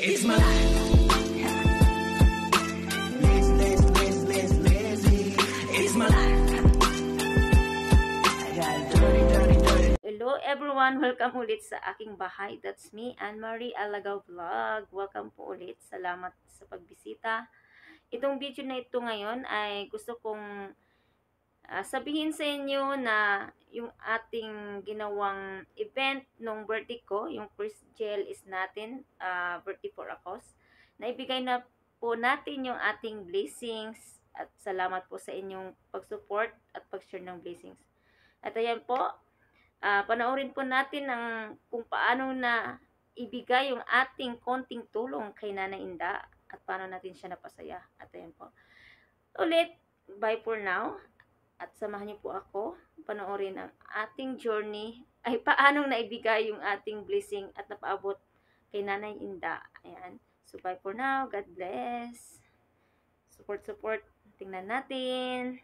It's my life. It's my life. Hello everyone! Welcome ulit sa aking bahay. That's me, Anne-Marie Alagaw Vlog. Welcome po ulit. Salamat sa pagbisita. Itong video na ito ngayon ay gusto kong sabihin sa inyo na yung ating ginawang event nung birthday ko, yung first gel is natin, birthday for a cause. Naibigay na po natin yung ating blessings at salamat po sa inyong pag-support at pag-share ng blessings. At ayan po, panoorin po natin kung paano na ibigay yung ating konting tulong kay Nanay Inda at paano natin siya napasaya. At ayan po. Ulit, bye for now. At samahan niyo po ako panoorin ang ating journey ay paanong naibigay yung ating blessing at napaabot kay Nanay Inda. Ayan. So bye for now. God bless. Support. Tingnan natin.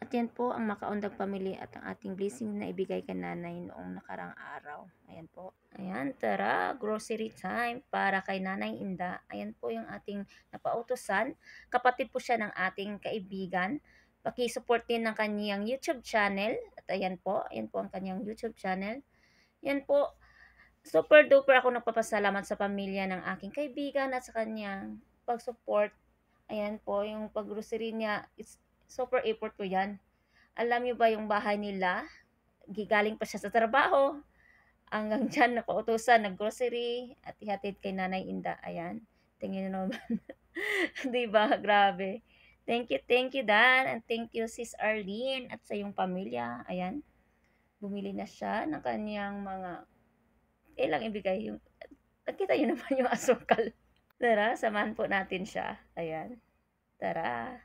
At yan po ang Makaundag Family at ang ating blessing na ibigay kay Nanay noong nakarang araw. Ayan po. Ayan, tara, grocery time para kay Nanay Inda. Ayan po yung ating napautusan. Kapatid po siya ng ating kaibigan. Paki-support din ng kanyang YouTube channel. At ayan po ang kanyang YouTube channel. Yan po. Super duper ako nagpapasalamat sa pamilya ng aking kaibigan at sa kanyang pag-support. Ayan po, yung pag-grocery niya, it's super effort po yan. Alam niyo ba yung bahay nila? Gigaling pa siya sa trabaho. Hanggang dyan, napautusan, nag-grocery at ihatid kay Nanay Inda. Ayan. Tingnan nyo naman. Diba? Grabe. Thank you, Dan. And thank you, Sis Arlene at sa iyong pamilya. Ayan. Bumili na siya ng kanyang mga ilang ibigay. Nakita nyo naman yung asukal. Tara, samahan po natin siya. Ayan. Tara.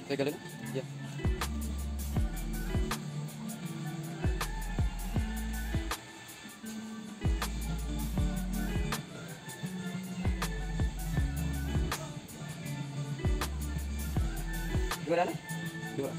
Teka lang. Yeah. Dua na? Dua.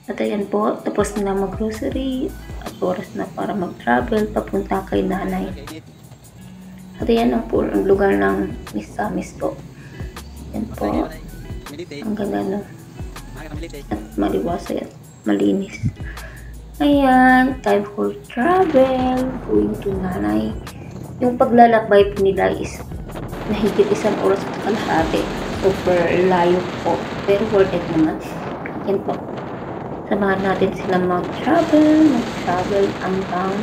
At ayan po, tapos na mag-grocery at oras na para mag-travel papunta kay nanay. At ayan ang po ang lugar ng Miss Samis po. Yan po, ang ganda no. At maliwasay at malinis. Ayan, time for travel, going to nanay. Yung paglalakbay po nila is nahigit 1 oras at kalahati. Super layo po, pero worth it naman. Yan po. Samahan natin sila mag-travel hanggang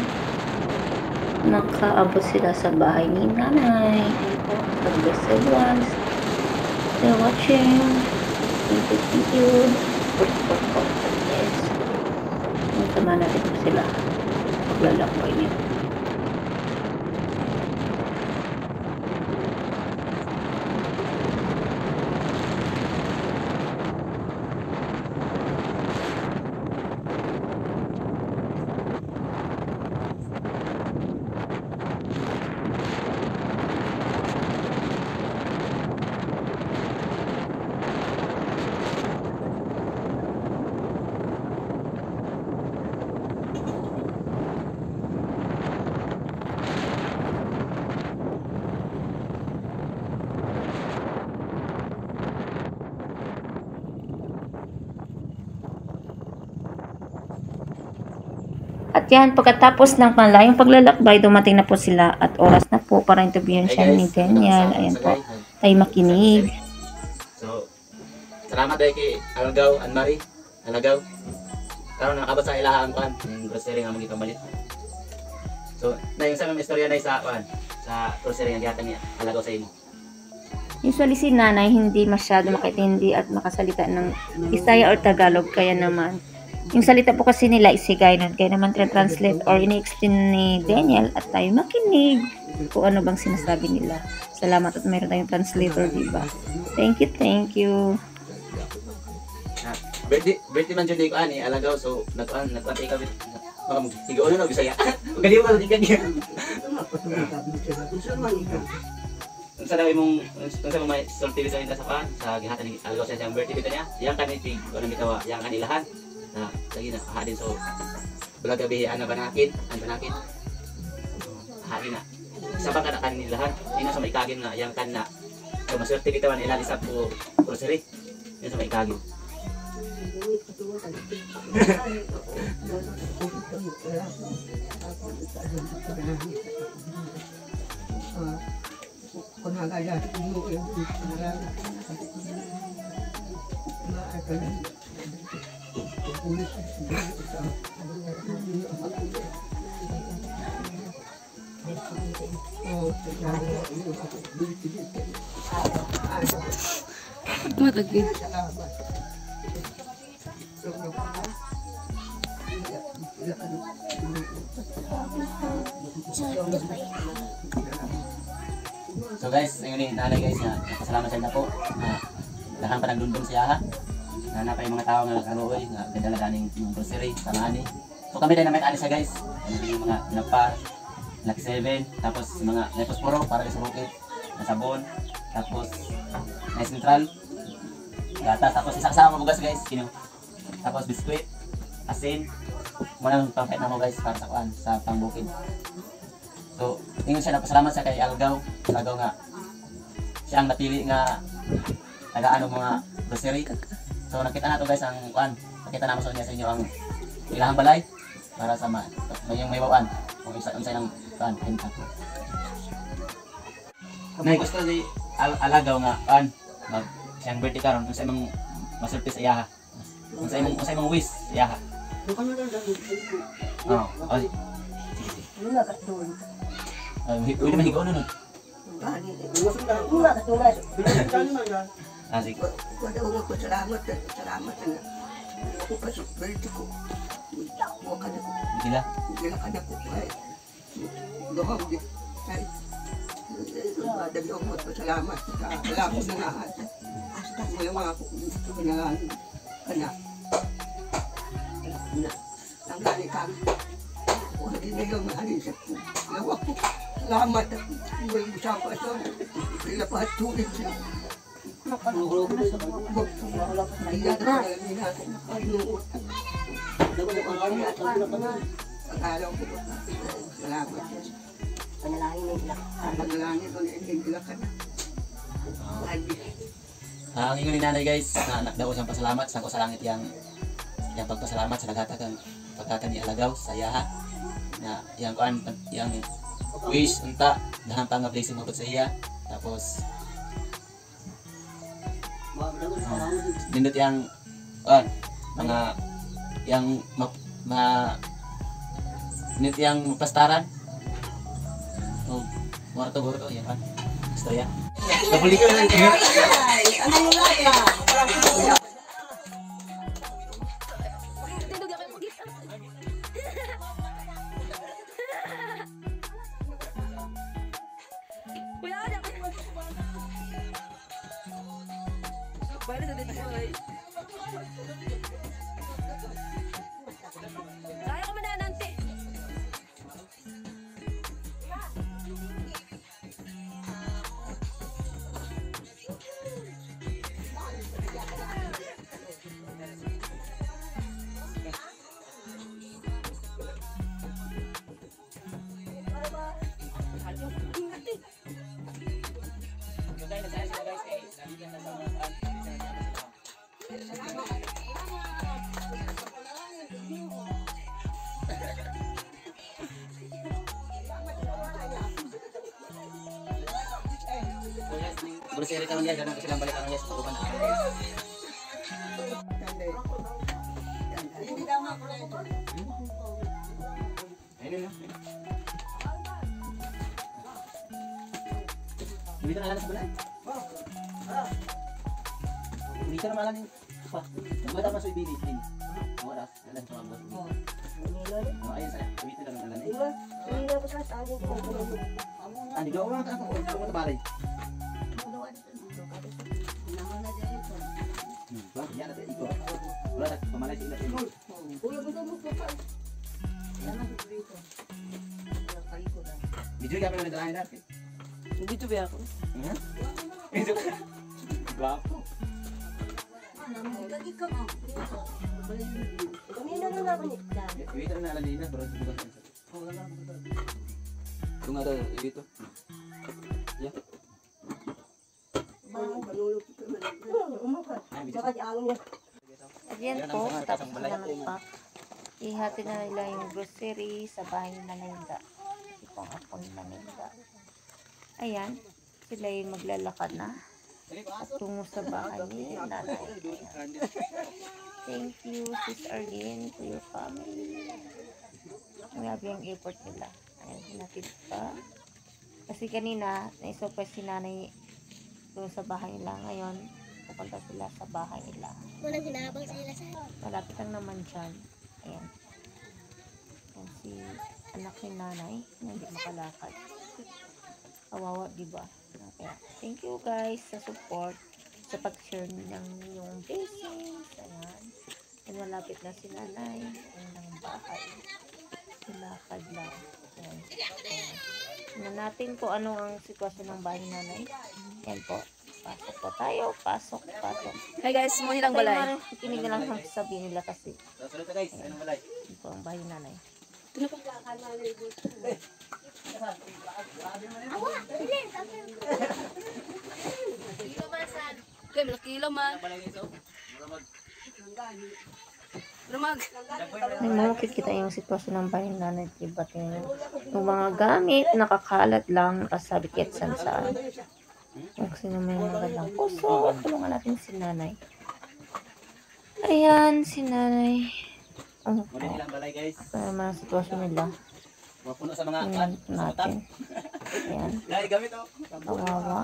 makaabot sila sa bahay ni nanay. Ayan po, the blessed ones. They're watching. Thank you. Yes. Samahan natin po sila maglalakbay niya. At yan, pagkatapos ng malayong paglalakbay, dumating na po sila at oras na po para interviewin siya ni Daniel. Ayan po, tayo makinig. So, salamat dahil kay Alagaw, Anne-Marie, Alagaw. Karoon nakabot sa ilahan ko, yung grocery nga magiging balit. So, na yung sa mga istorya na sa grocery nga gihatag niya, Alagaw sa imo. Usually si nanay hindi masyado makaintindi at makasalita ng Bisaya or Tagalog, kaya naman yung salita po kasi nila is Higayon, kaya naman translate or ini-explain ni Daniel at tayo makinig kung ano bang sinasabi nila. Salamat at mayroon tayong translator, diba? Thank you. Birthday man dyan ko ani, Alagaw, so nagkuhan ikaw mga sigaw na Bisaya. Gali mo di kanya. Unsa daw imong may sorti sa inta sa pan sa gihatan ni Alagaw sa siyang birthday niya. Yang kaniti ko na bitawa, yang kanilahan. Na lagi na hadin so bulag gabi ano banakin hadin na sa baka na kanilahan ina sa may kagin na yang kan na so maswerte bitawan ila isa po grocery yan sa may kagin. Matagid. So guys, ngayon ni nanay guys na pasalamat sa po. Dahan pa nagdundong siya ha. Na napay mga tao nga kaluoy nga kadala daning grocery sa ani. So kami din naman ani sa guys. Yung mga pinapa Lucky 7, tapos mga Neposporo para sa bukid, na sabon, tapos na central, gatas, tapos isang bugas guys, tapos biskuit, asin, muna pang pet na mo guys para sa kuan sa pangbukid. So, ingon siya napasalamat sa kay Alagaw nga siyang napili nga nagaano mga grocery. So nakita na to guys ang kuan, nakita na mo sa inyo ang ilahang balay para sa may bawan kung isa ng kuan pinta. Nay gusto di Alagaw nga kuan mag siyang birthday karon kung sa imong masurprise iyaha. Kung sa imong wish iyaha. Oh, sige. Wala ka doon. Uy naman higaw nun. Wala ka doon. Sige. Salamat. Ako kasi pwede ko. Ako ka na ko. Gila. Gila ka na ko. Ay, doon di. Ay, dagdag mo salamat. Wala ko na nga. Wala mga ako. Pinalaan ka na. Tanggalin ka. Wala din na yung maalisip ko. Lawa ko. Salamat. Wala mo siya pa ito. Wala pa tulit siya. Ang ingon ni nanay guys, na anak daw siyang pasalamat sa ko sa langit yang pagpasalamat sa naghatag pagkatan ni alagaw sa yaha na yang kuan yang wish unta dahan pa nga blessing mabot sa iya tapos nindot yang mga yang nindot yang mapastaran o morto yan kan istorya nabuli ko lang Kaya ko mananante. Berseri tangan guys, dan silang balik tangan guys, tutupan tangan guys. Ini ya. Dito na lang sa balay. Dito na malang pa. Wala masuk ibili ini. Wala, wala sa mga boss. Ayun sa. Dito na lang lang. Andi do orang kan ko mo balay. Ya ada iko. Wala ta pamalay sa ila. Video ka pa na dalahin natin. Dito ba ako? Video ka. Guwapo. Dito na lang dito, bro. Kung ada dito. Ya. Ayan po, tapos na mag-pack. Ihati na nila yung grocery sa bahay nila Nainda. Itong apo nila Nainda. Ayan, sila yung maglalakad na tungo sa bahay ni nanay. Ayan. Thank you, Sis Arlene, to your family. Grabe yung effort nila. Ayan, hinatid pa. Kasi kanina, naisurprise si nanay doon sa bahay nila. Ngayon, pupunta sila sa bahay nila. Malapit lang naman dyan. Ayan. Ayan si anak ni nanay na hindi makalakad. Kawawa, diba? Kaya, thank you guys sa support, sa pag-share ng yung blessings. Ayan. And malapit na si nanay. Ayan ang bahay. Silakad lang. Ayan. Tingnan natin kung ano ang sitwasyon ng bahay ni nanay. Ayan po. Pasok po tayo. Pasok. Hi guys, mo nilang balay. Kinig na lang ang sabihin nila kasi. Sunod na guys, anong balay? Ito po ang bahay ni nanay. Okay, malakilo man. Lumag. Nagmamukit kita yung sitwasyon ng bahay ni nanay. Diba? Yung mga gamit, nakakalat lang, kasabikit saan. Kung sino may magandang puso, tulungan natin si nanay. Ayan, si nanay. Ano po? Muna nilang balay guys. Ano naman ang sitwasyon nila? Mapuno sa mga Tingnan natin. Ayan, Dahil gamit oh. kawawa.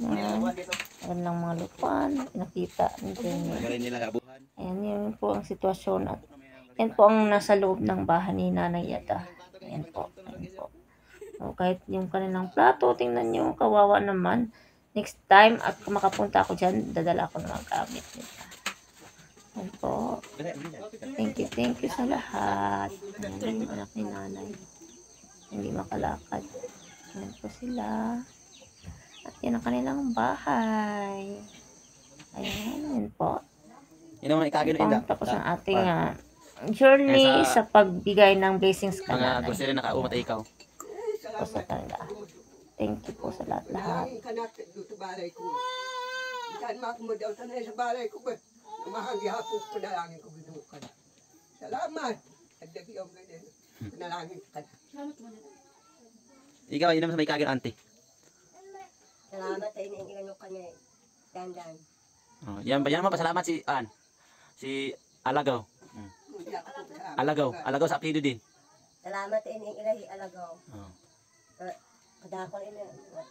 Ayan, meron lang mga lupan. Nakita. Magaling nila buhay. Ayan, yun po ang sitwasyon. At yan po ang nasa loob ng bahay ni Nanay Yada. Ayan po. Ayan po. O, kahit yung kanilang plato, tingnan nyo, kawawa naman. Next time, at kung makapunta ako dyan, dadala ko ng mga gamit nila. Ayan po. Thank you sa lahat. Ayan yung anak ni Nanay. Hindi makalakad. Ayan po sila. At yan ang kanilang bahay. Ayan, yun po. Yun naman ikagin Ito Inda. ang tapos ng ating journey Ayan sa pagbigay ng blessings ka Mga Nanay. grocery na kaumat ay ikaw. Po sa kanila. Thank you po sa lahat-lahat. Ang kanak dito sa balay ko. Saan mo daw tanay sa balay ko ba? Mahagi hapon panalangin ko binukan. Salamat. Agdagi ang ganyan. Panalangin ka. Ikaw, yun naman sa may ikagin auntie. Salamat sa iniingan yung kanya. Dandan. Oh, yan naman pasalamat si si Alagaw. Hindi ako sa Alagaw sa apelido din. Salamat sa iniingan yung alagaw. Oh. Kadakon ina.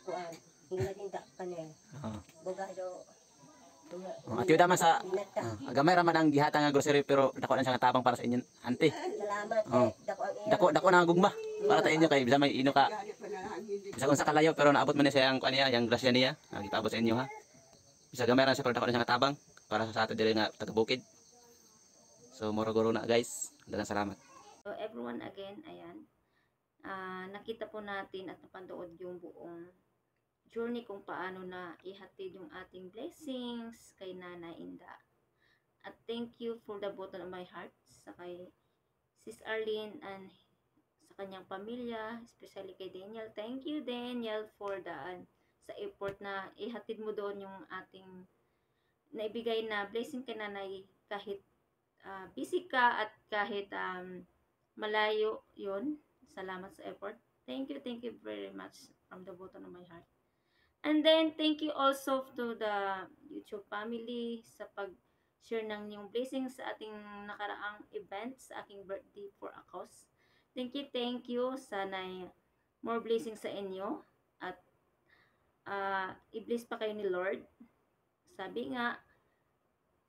Kuan. Hingga din ta kanya. Oh. Buga do. Oh, at yun naman sa Binata. gamay raman ang gihata nga grocery pero dako na siya nga tabang para sa inyo auntie. Salamat Oh. dako ang iya. Dako na gugma para sa inyo kay bisa may ino ka. panalangin. Bisa kung sa kalayo pero naabot man niya ang kaniya, yung grasya niya. Nagipabot sa inyo ha. Bisa gamay ra siya pero dako na siya nga tabang para sa ato dire nga taga bukid. So moro-goro na guys. Daghang salamat. So everyone again, ayan. Nakita po natin at napanood yung buong journey kung paano na ihatid yung ating blessings kay Nanay Inda. At thank you for the bottom of my heart sa kay Sis Arlene and sa kanyang pamilya, especially kay Daniel. Thank you Daniel for sa effort na ihatid mo doon yung ating naibigay na blessing kay Nanay kahit busy ka at kahit malayo yun. Salamat sa effort. Thank you very much from the bottom of my heart. And then, thank you also to the YouTube family sa pag-share ng yung blessings sa ating nakaraang event, sa aking birthday for a cause. Thank you. Sana more blessings sa inyo. At i-bless pa kayo ni Lord. Sabi nga,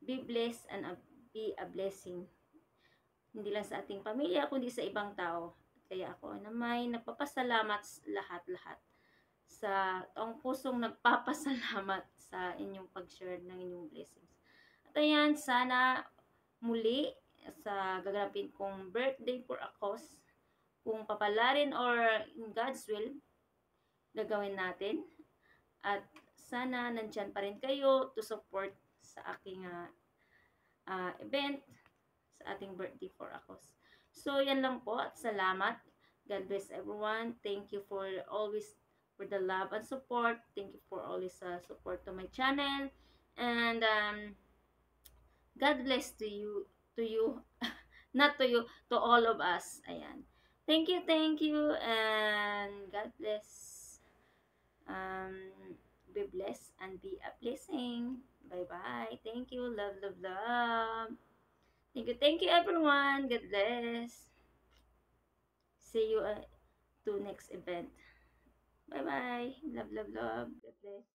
be blessed and be a blessing. Hindi lang sa ating pamilya, kundi sa ibang tao. Kaya ako may nagpapasalamat lahat-lahat sa taong pusong nagpapasalamat sa inyong pag-share ng inyong blessings. At ayan, sana muli sa gaganapin kong birthday for a cause, kung papalarin or in God's will, gagawin natin. At sana nandyan pa rin kayo to support sa aking event, sa ating birthday for a cause. So, yan lang po at salamat. God bless everyone. Thank you for always for the love and support. Thank you for always support to my channel. And God bless to you, not to you, to all of us. Ayan. Thank you, and God bless. Be blessed and be a blessing. Bye-bye. Thank you. Love. Thank you everyone. God bless. See you to next event. Bye bye. Love. God bless.